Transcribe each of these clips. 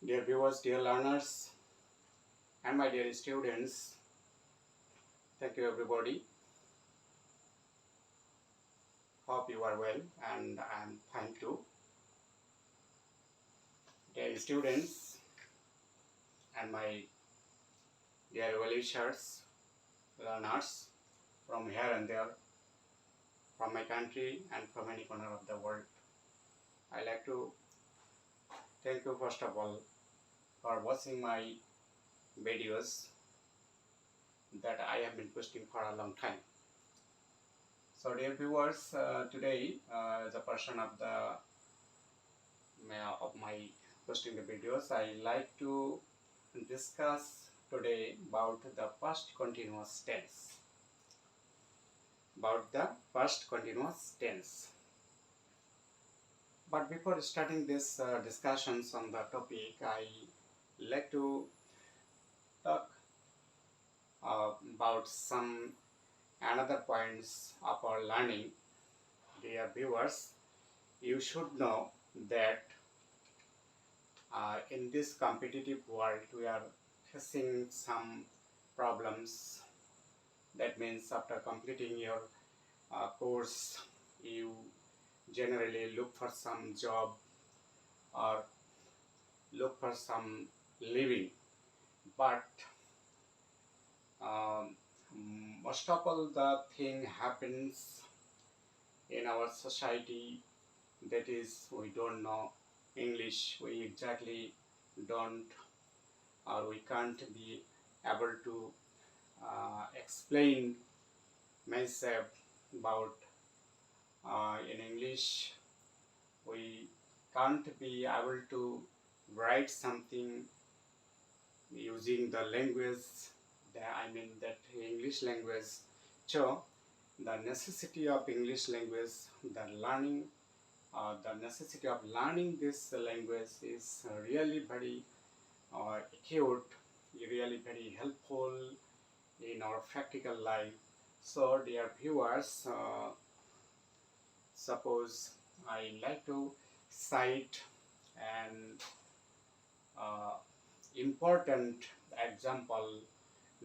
Dear viewers, dear learners, and my dear students, thank you everybody. Hope you are well and I am fine too. Dear students and my dear well-wishers, learners from here and there, from my country and from any corner of the world, I like to thank you first of all for watching my videos that I have been posting for a long time. So dear viewers, today as a person of my posting the videos, I like to discuss today about the past continuous tense. But before starting this discussions on the topic, I like to talk about some another points of our learning. Dear viewers, you should know that in this competitive world we are facing some problems. That means after completing your course, you generally look for some job or look for some living, but um, most of all the thing happens in our society, that is we don't know English, we exactly don't or we can't be able to explain myself about in English. We can't be able to write something using the language, I mean that English language. So the necessity of English language, the necessity of learning this language is really very acute, really very helpful in our practical life. So dear viewers, suppose I like to cite an uh, important example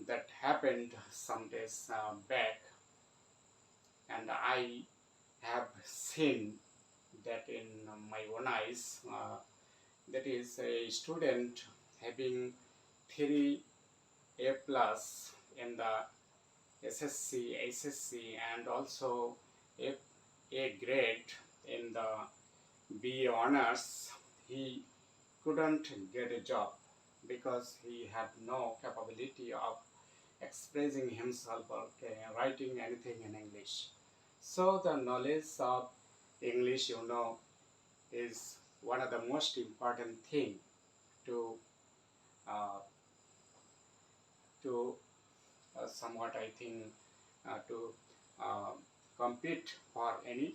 that happened some days back, and I have seen that in my own eyes. That is a student having 3 A plus in the SSC, HSC, and also A grade in the BA honors. He couldn't get a job because he had no capability of expressing himself or writing anything in English. So the knowledge of English, is one of the most important thing to uh, to somewhat I think to uh, compete for any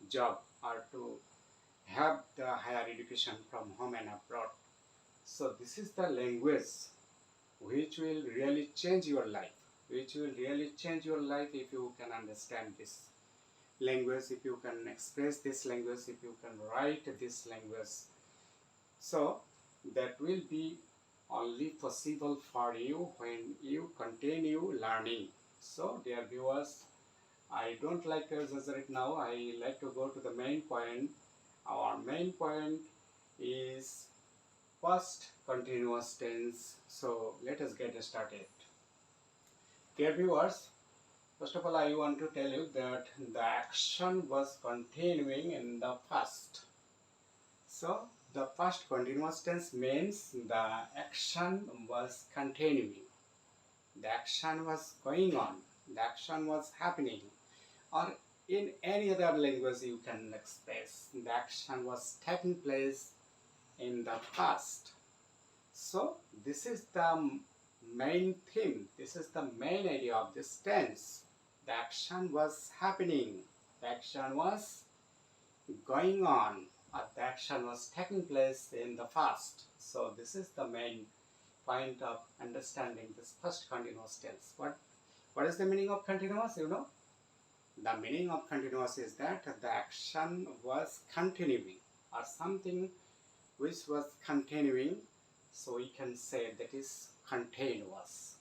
job or to have the higher education from home and abroad. So this is the language which will really change your life, which will really change your life if you can understand this language, if you can express this language, if you can write this language. So that will be only possible for you when you continue learning. So dear viewers, I don't like to exaggerate now. I like to go to the main point. Our main point is past continuous tense. So let us get started. Dear viewers, first of all I want to tell you that the action was continuing in the past. So the past continuous tense means the action was continuing. The action was going on. The action was happening. Or in any other language you can express, the action was taking place in the past. So this is the main theme. This is the main idea of this tense. The action was happening. The action was going on. Or the action was taking place in the past. So this is the main point of understanding this first continuous tense. What is the meaning of continuous? The meaning of continuous is that the action was continuing or something which was continuing. so we can say that is continuous.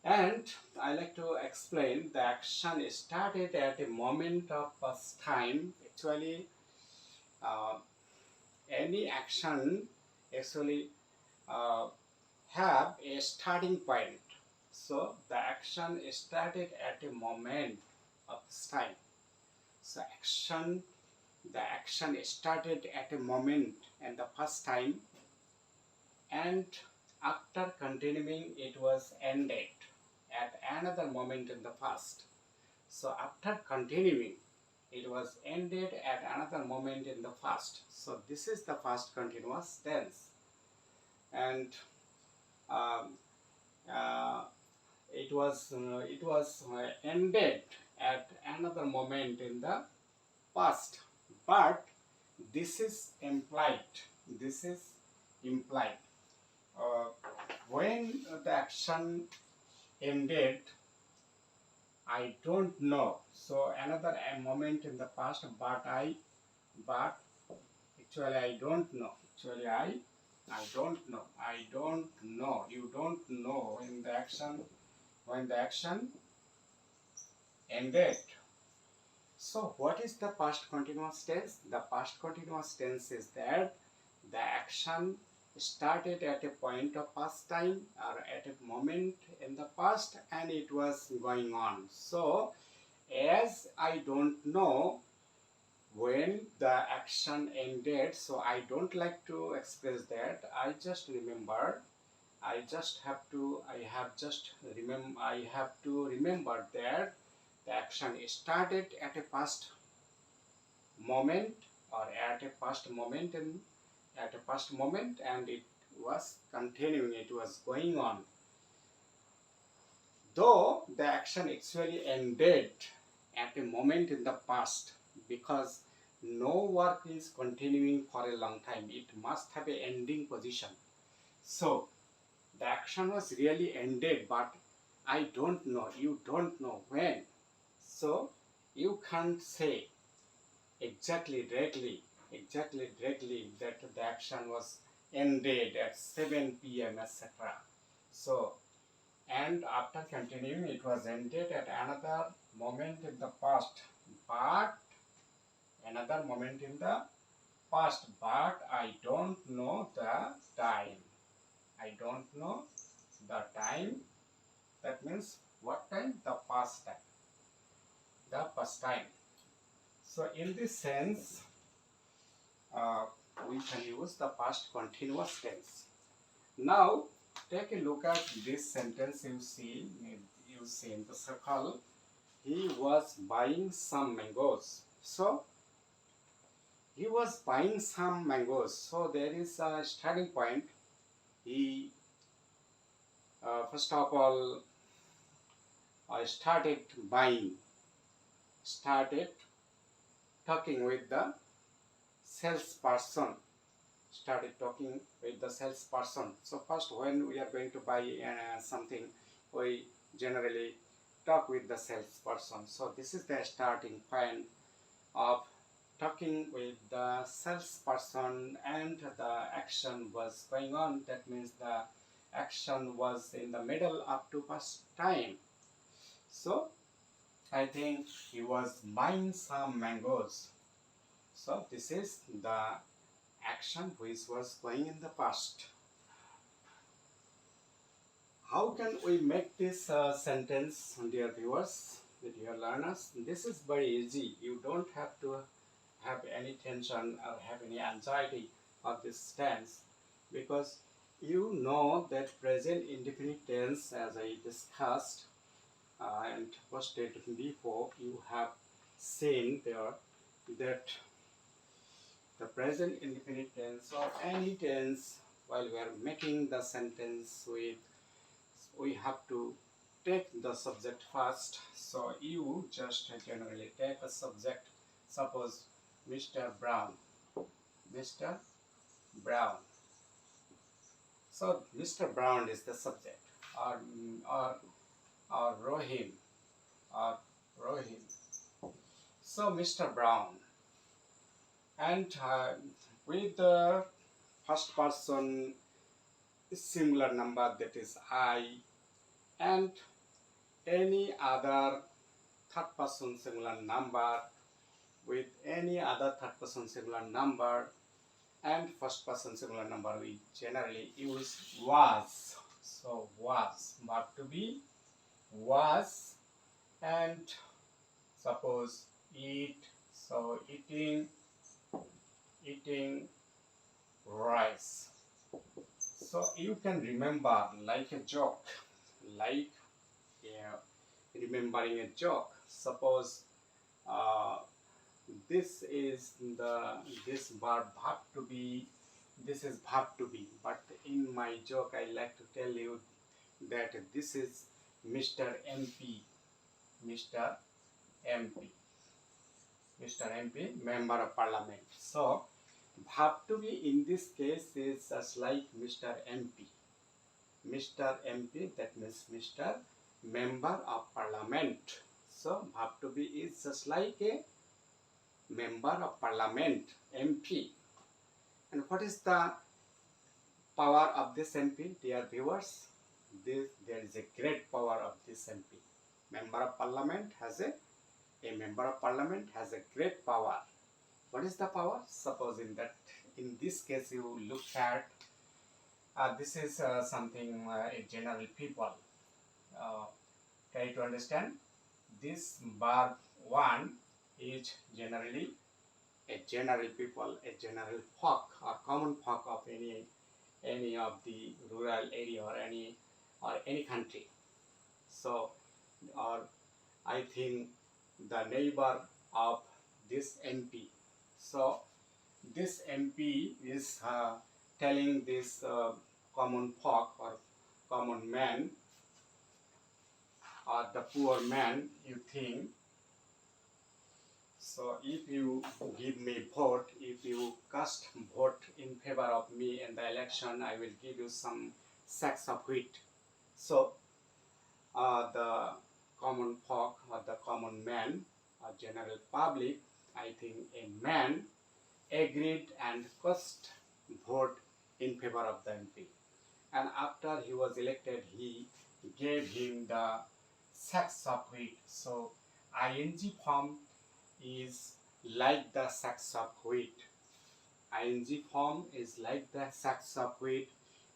And I like to explain the action started at a moment of past time. Actually, uh, any action actually uh, have a starting point. So the action started at a moment of this time. So the action started at a moment and the first time, and after continuing it was ended at another moment in the past. So after continuing it was ended at another moment in the past. So this is the past continuous tense. And um, uh, it was ended at another moment in the past, but this is implied. This is implied. Uh, when the action ended, I don't know. So another moment in the past, but actually I don't know. Actually I don't know. I don't know. You don't know when the action ended. So what is the past continuous tense? The past continuous tense is that the action started at a point of past time or at a moment in the past and it was going on. So as I don't know when the action ended, so I don't like to express that. I just remember. I have to remember that the action started at a past moment or at a past moment and it was continuing, it was going on, though the action actually ended at a moment in the past, because no work is continuing for a long time, it must have an ending position. So the action was really ended, but I don't know, you don't know when. So you can't say exactly directly that the action was ended at 7 p.m. etc. So, and after continuing, it was ended at another moment in the past, but another moment in the past, but I don't know the time. I don't know the time. That means what time? The past time. The past time. So in this sense, uh, we can use the past continuous tense. Now take a look at this sentence. You see in the circle, he was buying some mangoes. So he was buying some mangoes. So there is a starting point. He first of all started buying, started talking with the salesperson, So first, when we are going to buy something, we generally talk with the salesperson. So this is the starting point of talking with the salesperson, and the action was going on. That means the action was in the middle up to past time. So I think he was buying some mangoes. So this is the action which was going in the past. How can we make this sentence, dear viewers, dear learners? This is very easy. You don't have to have any tension or have any anxiety of this tense, because you know that present indefinite tense, as I discussed and posted before, you have seen there that the present indefinite tense or any tense, while we are making the sentence with, we have to take the subject first. So you just generally take a subject. Suppose Mr. Brown. Mr. Brown. So Mr. Brown is the subject, or Rohim, or Rohim. So Mr. Brown, and with the first person singular number, that is I, and any other third person singular number with any other third person singular number and first person singular number, we generally use was. So was, verb to be was, and suppose eat, so eating rice. So you can remember like a joke, like remembering a joke. Suppose uh, this is this verb to be, this is verb to be, but in my joke I like to tell you that this is Mr. MP, Mr. MP, Mr. MP, Member of Parliament. So verb to be in this case is just like Mr. MP, Mr. MP, that means Mr. Member of Parliament. So verb to be is just like a Member of Parliament, MP. And what is the power of this MP, dear viewers? There is a great power of this MP. Member of Parliament has a Member of Parliament has a great power. What is the power? Suppose in this case you look at this is something a general people. Try to understand. This verb one is generally a general people, a general folk or common folk of any of the rural area or any country. So, or I think the neighbor of this MP. So this MP is telling this common folk or common man or the poor man, you think, so if you give me vote, if you cast vote in favor of me in the election, I will give you some sacks of wheat. So the common folk or the common man or general public, I think a man agreed and cast vote in favor of the MP. And after he was elected, he gave him the sacks of wheat. So ing form is like the sacks of wheat. Ing form is like the sacks of wheat,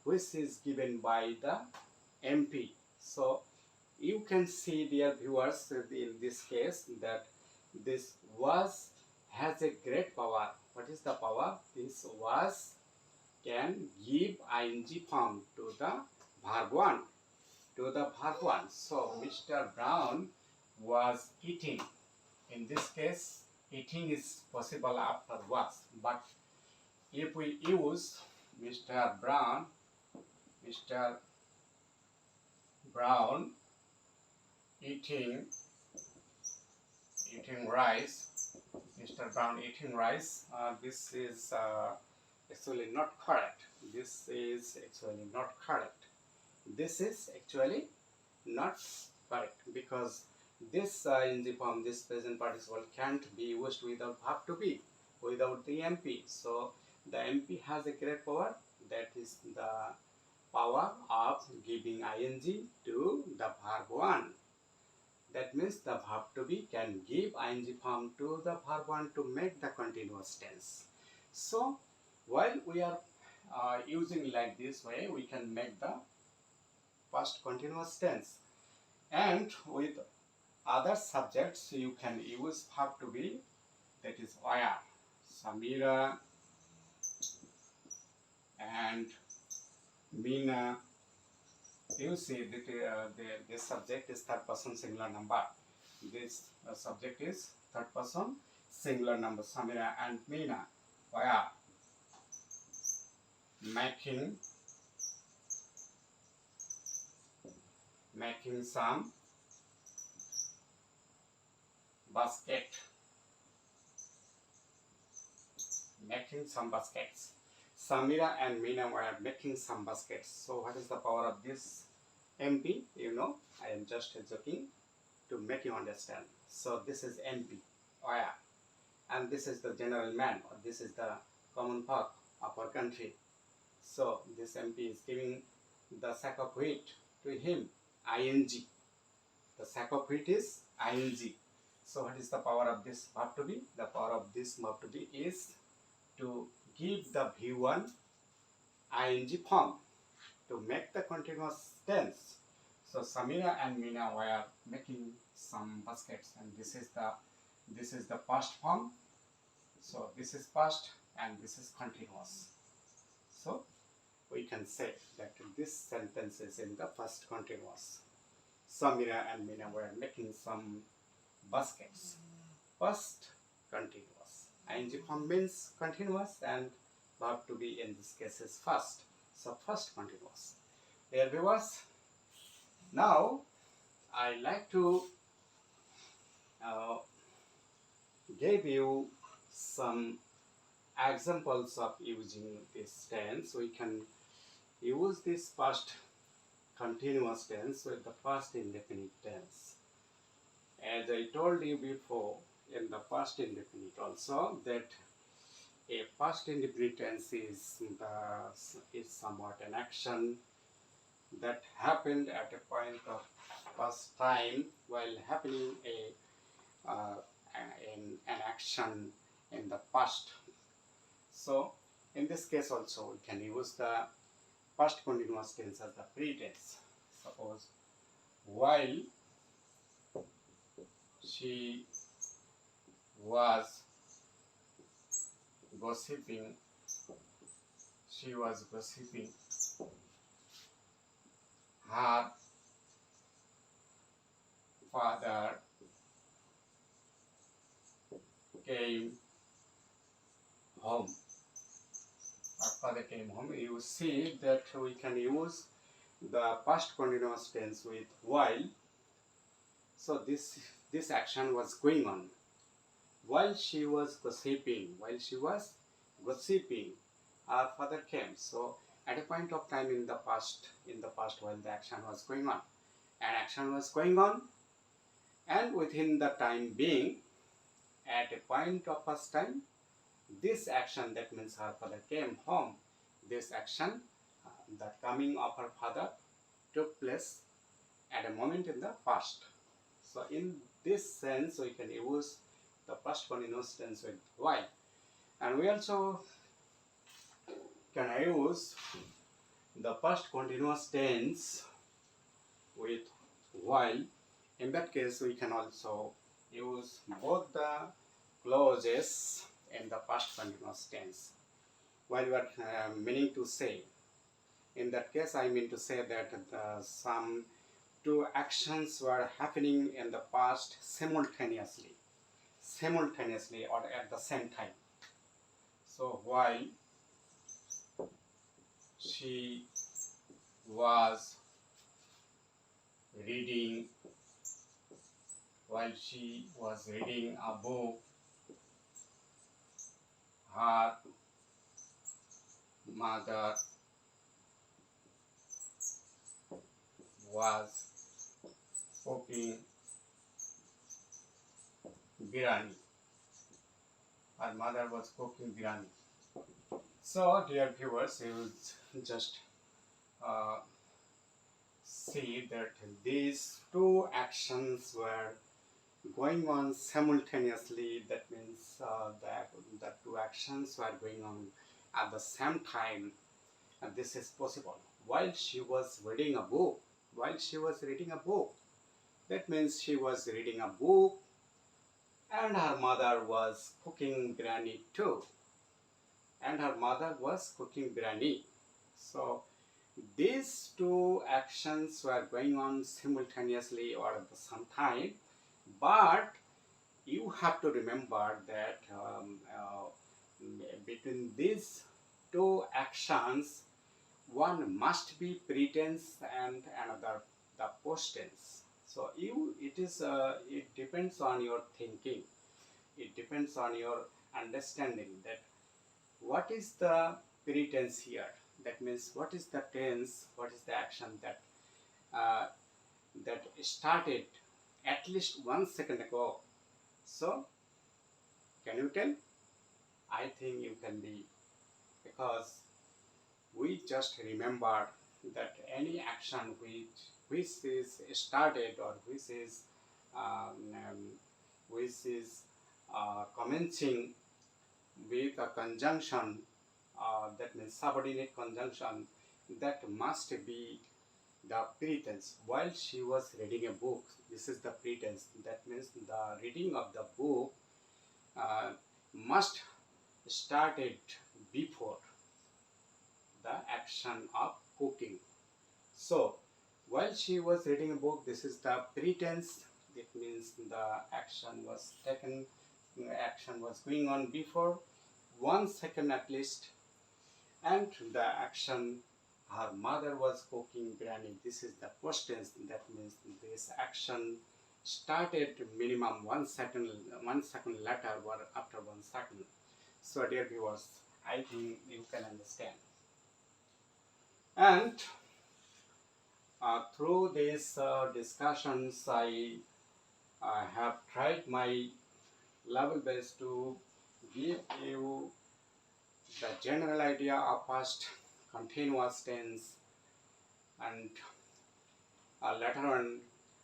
which is given by the MP. So you can see, dear viewers, in this case that this was has a great power. What is the power? This was can give ing form to the verb one. So Mr. Brown was eating. In this case, eating is possible after was. But if we use Mr. Brown eating rice, Mr. Brown eating rice, this is actually not correct. This is actually not correct. This is actually not correct because this ing form, this present participle can't be used without verb to be, without the MP. So the MP has a great power, that is the power of giving ing to the verb one. That means the verb to be can give ing form to the verb one to make the continuous tense. So while we are using like this way, we can make the past continuous tense. And with other subjects, you can use verb to be, that is where. Samira and Meena. You see that this subject is third person singular number. This subject is third person singular number. Samira and Meena were making some basket. Making some baskets. Samira and Meena were making some baskets. So what is the power of this MP? You know, I am just joking to make you understand. So this is MP, where, and this is the general man, or this is the common folk of our country. So this MP is giving the sack of wheat to him, ing. The sack of wheat is ing. So what is the power of this verb to be? The power of this verb to be is to give the V1 ing form to make the continuous tense. So Samira and Mina were making some baskets, and this is the past form. So this is past and this is continuous. So we can say that this sentence is in the past continuous. Samira and Mina were making some baskets. Past continuous. Ing form means continuous and verb to be in this case is first. So first continuous. Dear viewers, now I like to give you some examples of using this tense. We can use this past continuous tense with the past indefinite tense. As I told you before, in the past indefinite also, that a past indefinite tense is somewhat an action that happened at a point of past time while happening in an action in the past. So in this case also we can use the past continuous tense as the pretense. Suppose while she was gossiping, her father came home. Her father came home. You see that we can use the past continuous tense with while. So this action was going on while she was gossiping. Her father came. So at a point of time in the past while the action was going on, and within the time being, at a point of past time, this action, that means her father came home, this action, the coming of her father, took place at a moment in the past. So in this sense we can use the past continuous tense with while, and we also can use the past continuous tense with while. In that case we can also use both the clauses in the past continuous tense. While we are meaning to say, in that case I mean to say that some two actions were happening in the past simultaneously or at the same time. So while she was reading a book, her mother was cooking biryani. So dear viewers, you will just see that these two actions were going on simultaneously. That means that the two actions were going on at the same time, and this is possible while she was reading a book. That means she was reading a book and her mother was cooking biryani too. So these two actions were going on simultaneously or at the same time, but you have to remember that between these two actions, one must be pretense and another the post tense. So it depends on your thinking, it depends on your understanding that what is the pretense here. That means what is the tense, what is the action that started at least 1 second ago. So can you tell? I think you can be, because we just remember that any action which is started or um, um, which is commencing with a conjunction, that means subordinate conjunction, that must be the pretense. While she was reading a book, this is the pretense. That means the reading of the book uh, must started before the action of cooking. So while she was reading a book, this is the pretense. It means the action was taken, action was going on before 1 second at least, and the action, her mother was cooking biryani. This is the past tense. That means this action started minimum 1 second, 1 second later or after 1 second. So dear viewers, I think you can understand. And through these discussions, I have tried my level best to give you the general idea of past continuous tense, and later on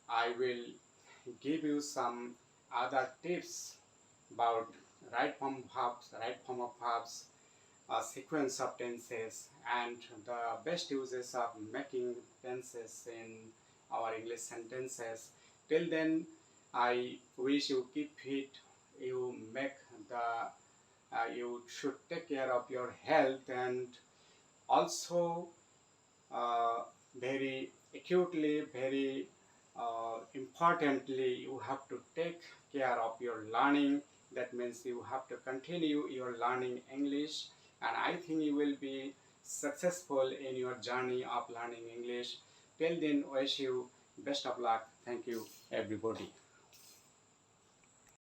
I will give you some other tips about right form of verbs, a sequence of tenses, and the best uses of making tenses in our English sentences. Till then, I wish you keep fit, you make the you should take care of your health, and also very acutely, very importantly, you have to take care of your learning. That means you have to continue your learning English, and I think you will be successful in your journey of learning English. Till then, wish you best of luck. Thank you, everybody.